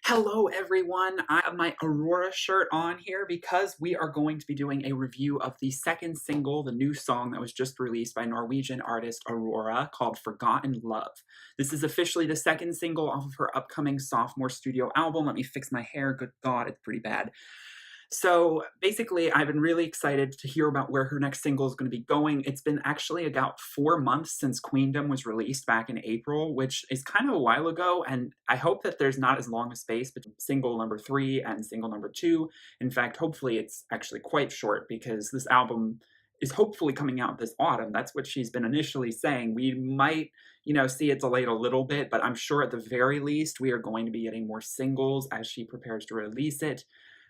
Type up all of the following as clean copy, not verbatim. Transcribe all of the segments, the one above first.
Hello everyone, I have my Aurora shirt on here because we are going to be doing a review of the second single, the new song that was just released by Norwegian artist Aurora called Forgotten Love. This is officially the second single off of her upcoming sophomore studio album. Let me fix my hair, good God, it's pretty bad. So basically, I've been really excited to hear about where her next single is going to be going. It's been actually about 4 months since Queendom was released back in April, which is kind of a while ago. And I hope that there's not as long a space between single number 3 and single number 2. In fact, hopefully it's actually quite short because this album is hopefully coming out this autumn. That's what she's been initially saying. We might, see it delayed a little bit, but I'm sure at the very least we are going to be getting more singles as she prepares to release it.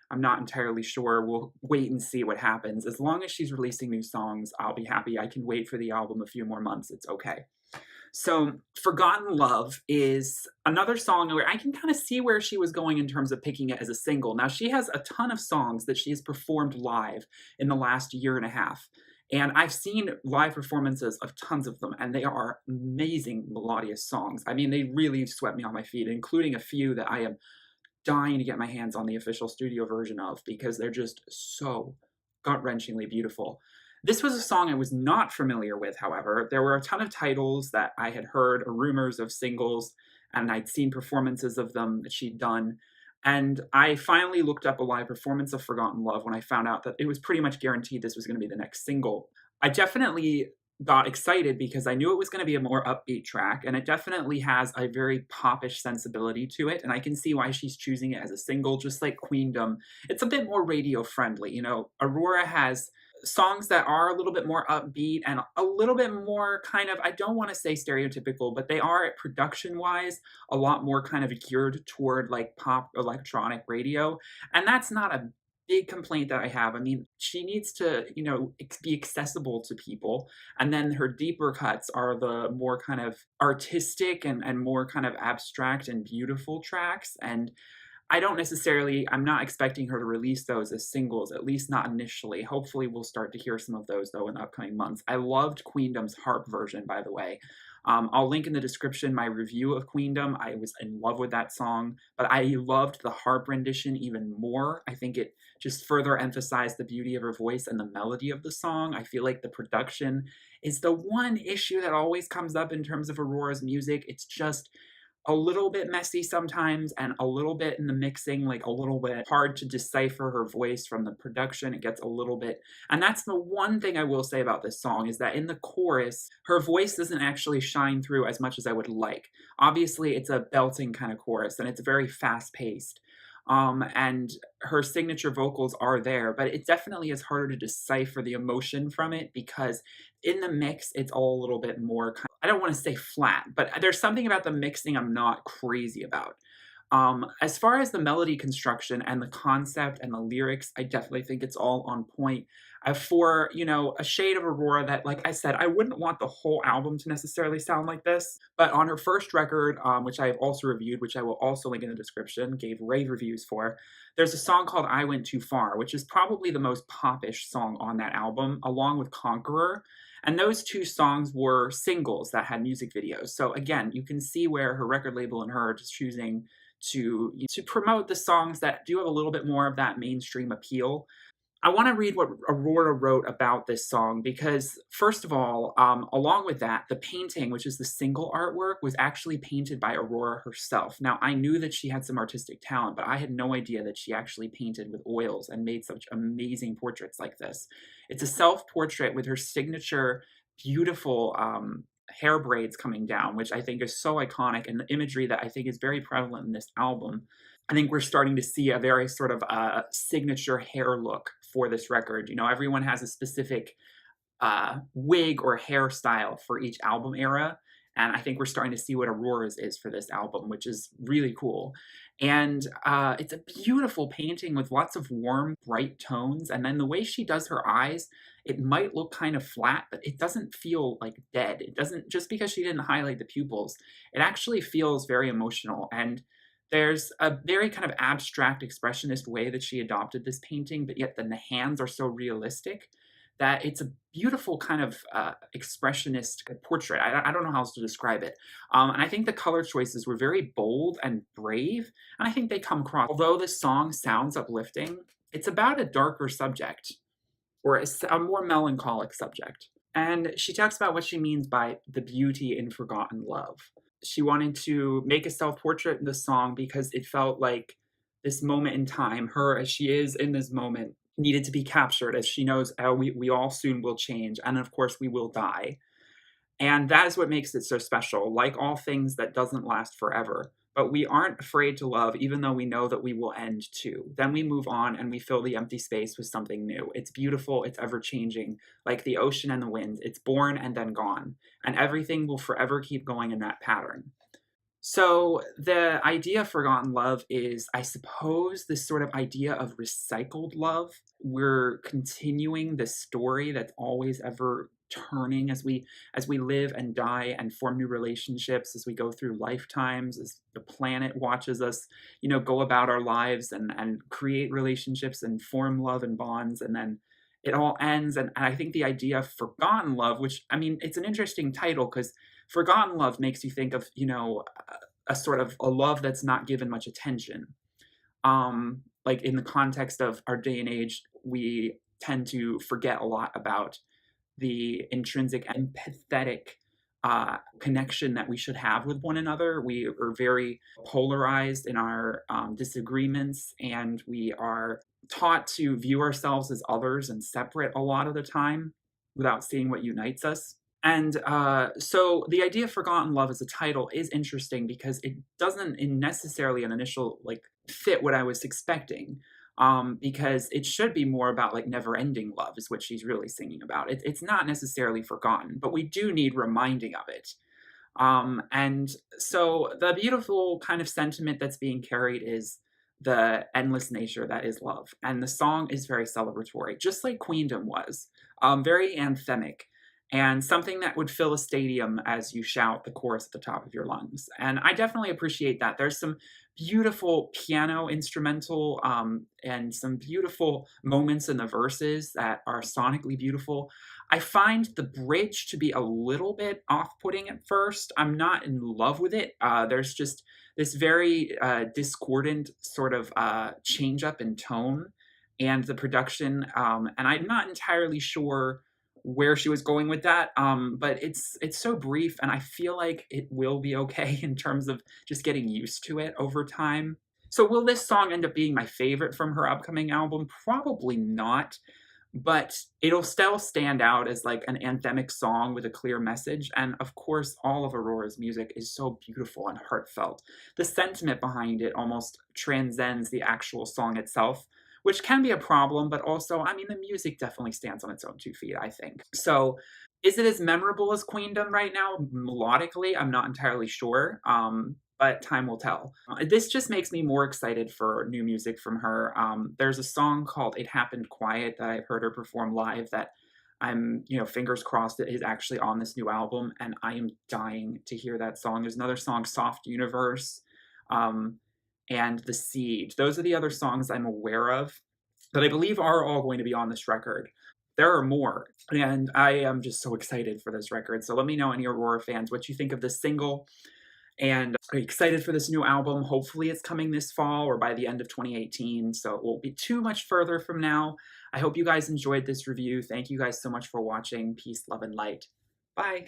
I'm not entirely sure. We'll wait and see what happens. As long as she's releasing new songs, I'll be happy. I can wait for the album a few more months. It's okay. So, Forgotten Love is another song where I can kind of see where she was going in terms of picking it as a single. Now, she has a ton of songs that she has performed live in the last year and a half. And I've seen live performances of tons of them, and they are amazing melodious songs. I mean, they really swept me on my feet, including a few that I am dying to get my hands on the official studio version of because they're just so gut-wrenchingly beautiful. This was a song I was not familiar with, however. There were a ton of titles that I had heard, or rumors of singles, and I'd seen performances of them that she'd done. And I finally looked up a live performance of Forgotten Love when I found out that it was pretty much guaranteed this was going to be the next single. I definitely got excited because I knew it was going to be a more upbeat track, and it definitely has a very popish sensibility to it, and I can see why she's choosing it as a single, just like Queendom. It's a bit more radio friendly. Aurora has songs that are a little bit more upbeat and a little bit more kind of, I don't want to say stereotypical, but they are, production-wise, a lot more kind of geared toward like pop electronic radio, and that's not a big complaint that I have. I mean, she needs to, be accessible to people. And then her deeper cuts are the more kind of artistic and more kind of abstract and beautiful tracks. And I'm not expecting her to release those as singles, at least not initially. Hopefully we'll start to hear some of those, though, in the upcoming months. I loved Queendom's harp version, by the way. I'll link in the description my review of Queendom. I was in love with that song, but I loved the harp rendition even more. I think it just further emphasized the beauty of her voice and the melody of the song. I feel like the production is the one issue that always comes up in terms of Aurora's music. It's just a little bit messy sometimes and a little bit in the mixing, like a little bit hard to decipher her voice from the production. It gets a little bit, and that's the one thing I will say about this song is that in the chorus, her voice doesn't actually shine through as much as I would like. Obviously, it's a belting kind of chorus and it's very fast paced. And her signature vocals are there, but it definitely is harder to decipher the emotion from it because in the mix, it's all a little bit more, I don't want to say flat, but there's something about the mixing I'm not crazy about. As far as the melody construction and the concept and the lyrics, I definitely think it's all on point. For, a shade of Aurora that, like I said, I wouldn't want the whole album to necessarily sound like this, but on her first record, which I have also reviewed, which I will also link in the description, gave rave reviews for, there's a song called I Went Too Far, which is probably the most popish song on that album, along with Conqueror. And those two songs were singles that had music videos. So again, you can see where her record label and her are just choosing to promote the songs that do have a little bit more of that mainstream appeal. I want to read what Aurora wrote about this song because, first of all, along with that, the painting, which is the single artwork, was actually painted by Aurora herself. Now, I knew that she had some artistic talent, but I had no idea that she actually painted with oils and made such amazing portraits like this. It's a self-portrait with her signature, beautiful hair braids coming down, which I think is so iconic, and the imagery that I think is very prevalent in this album. I think we're starting to see a very sort of signature hair look for this record. Everyone has a specific wig or hairstyle for each album era, and I think we're starting to see what Aurora's is for this album, which is really cool. And it's a beautiful painting with lots of warm, bright tones, and then the way she does her eyes, it might look kind of flat, but it doesn't feel like dead. It doesn't, just because she didn't highlight the pupils, it actually feels very emotional. And there's a very kind of abstract expressionist way that she adopted this painting, but yet then the hands are so realistic that it's a beautiful kind of expressionist portrait. I don't know how else to describe it. And I think the color choices were very bold and brave, and I think they come across. Although this song sounds uplifting, it's about a darker subject, or a more melancholic subject. And she talks about what she means by the beauty in forgotten love. She wanted to make a self portrait in the song because it felt like this moment in time, her as she is in this moment, needed to be captured, as she knows we all soon will change. And of course, we will die. And that is what makes it so special. Like all things, that doesn't last forever. But we aren't afraid to love, even though we know that we will end too. Then we move on and we fill the empty space with something new. It's beautiful, it's ever changing, like the ocean and the wind. It's born and then gone. And everything will forever keep going in that pattern. So the idea of forgotten love is, I suppose, this sort of idea of recycled love. We're continuing this story that's always ever turning as we live and die and form new relationships, as we go through lifetimes, as the planet watches us, go about our lives and create relationships and form love and bonds, and then it all ends. And I think the idea of forgotten love, which, I mean, it's an interesting title because forgotten love makes you think of, a sort of a love that's not given much attention. Like in the context of our day and age, we tend to forget a lot about the intrinsic empathetic connection that we should have with one another. We are very polarized in our disagreements, and we are taught to view ourselves as others and separate a lot of the time without seeing what unites us. And so the idea of forgotten love as a title is interesting because it doesn't in necessarily an initial fit what I was expecting. Because it should be more about never-ending love is what she's really singing about. It's not necessarily forgotten, but we do need reminding of it. And so the beautiful kind of sentiment that's being carried is the endless nature that is love. And the song is very celebratory, just like Queendom was, very anthemic, and something that would fill a stadium as you shout the chorus at the top of your lungs. And I definitely appreciate that. There's some beautiful piano instrumental and some beautiful moments in the verses that are sonically beautiful. I find the bridge to be a little bit off-putting at first. I'm not in love with it. There's just this very discordant sort of change up in tone and the production, and I'm not entirely sure where she was going with that, but it's so brief, and I feel like it will be okay in terms of just getting used to it over time. So will this song end up being my favorite from her upcoming album? Probably not, but it'll still stand out as an anthemic song with a clear message. And of course, all of Aurora's music is so beautiful and heartfelt. The sentiment behind it almost transcends the actual song itself, which can be a problem, but also, I mean, the music definitely stands on its own 2 feet, I think. So is it as memorable as Queendom right now? Melodically, I'm not entirely sure, but time will tell. This just makes me more excited for new music from her. There's a song called It Happened Quiet that I've heard her perform live that I'm, fingers crossed it is actually on this new album, and I am dying to hear that song. There's another song, Soft Universe, and The Seed. Those are the other songs I'm aware of that I believe are all going to be on this record. There are more, and I am just so excited for this record. So let me know, any Aurora fans, what you think of this single, and are you excited for this new album? Hopefully it's coming this fall or by the end of 2018, so it won't be too much further from now. I hope you guys enjoyed this review. Thank you guys so much for watching. Peace, love, and light. Bye.